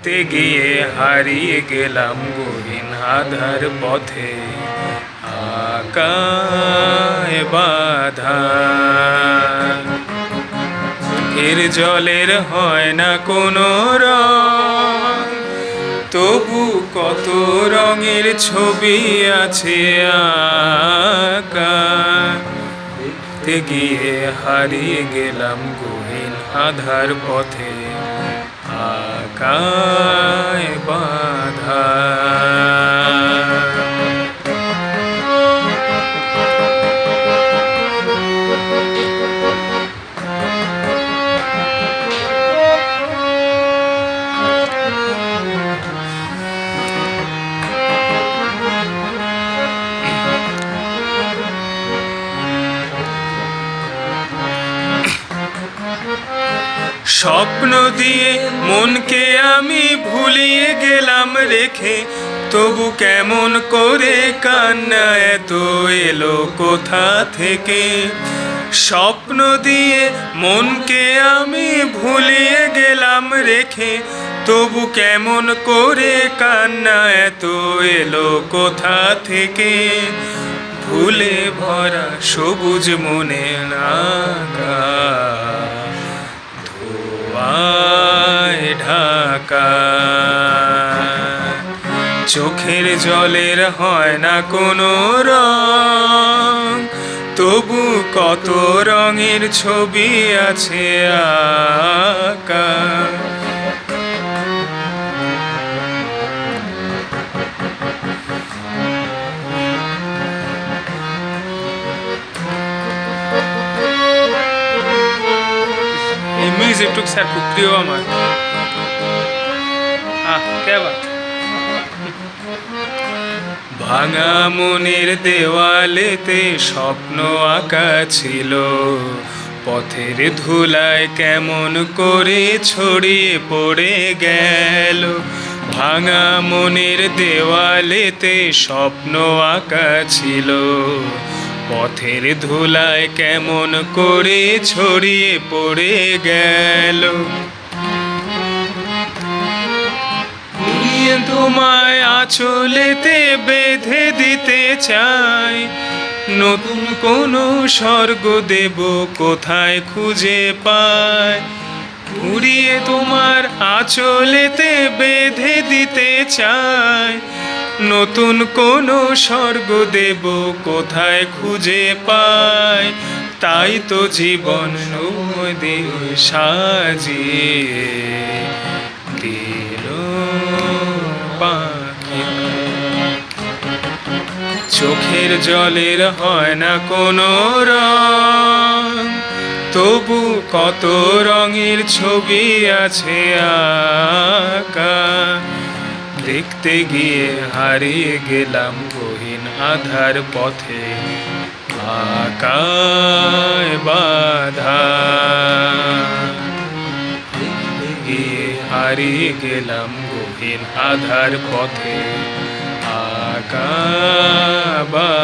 তে গিয়ে হারিয়ে গেলাম গহীন আধার পথে, আকায় বাধা। এর জলের হয় না কোনো রং, তবু কত রঙের ছবি আছে আঁকা। দেখতে গিয়ে হারিয়ে গেলাম গহীন আধার পথে, আকায় বাধা। স্বপ্ন দিয়ে মনকে আমি ভুলিয়ে গেলাম রেখে, তবু কেমন করে কান্না এত এলো কোথা থেকে। স্বপ্ন দিয়ে মনকে আমি ভুলিয়ে গেলাম রেখে, তবু কেমন করে কান্না এত এলো কোথা থেকে। ভুলে ভরা সবুজ মনে নাগা ধোঁয়ায় ঢাকা। চোখের জলের হয় না কোনো রং, তবু কত রঙের ছবি আছে আঁকা। এই মিউজিকটুক স্যার খুব প্রিয় আমার। ভাঙা মনের দেওয়ালেতে স্বপ্ন আঁকা ছিল, পথের ধুলায় কেমন করে ছড়িয়ে পড়ে গেল। ভাঙা মনের দেওয়ালেতে স্বপ্ন আঁকা ছিল, পথের ধুলায় কেমন করে ছড়িয়ে পড়ে গেল। তোমায় আঁচলেতে বেঁধে দিতে চাই, নতুন কোনো স্বর্গ দেব কোথায় খুঁজে পাই। উড়িয়ে তোমার আঁচলেতে বেঁধে দিতে চাই, নতুন কোনো স্বর্গ দেব কোথায় খুঁজে পাই। তাই তো জীবন দেহ সাজিয়ে দিল পাখি। চোখের জলের হয় না কোনো রং, তবু কত রঙের ছবি আছে আঁকা। দেখতে গিয়ে হারিয়ে গেলাম গহীন আধার পথে, আকায় বাধা। গিয়ে হারিয়ে গেলাম গহীন আধার পথে, আকায় বাধা।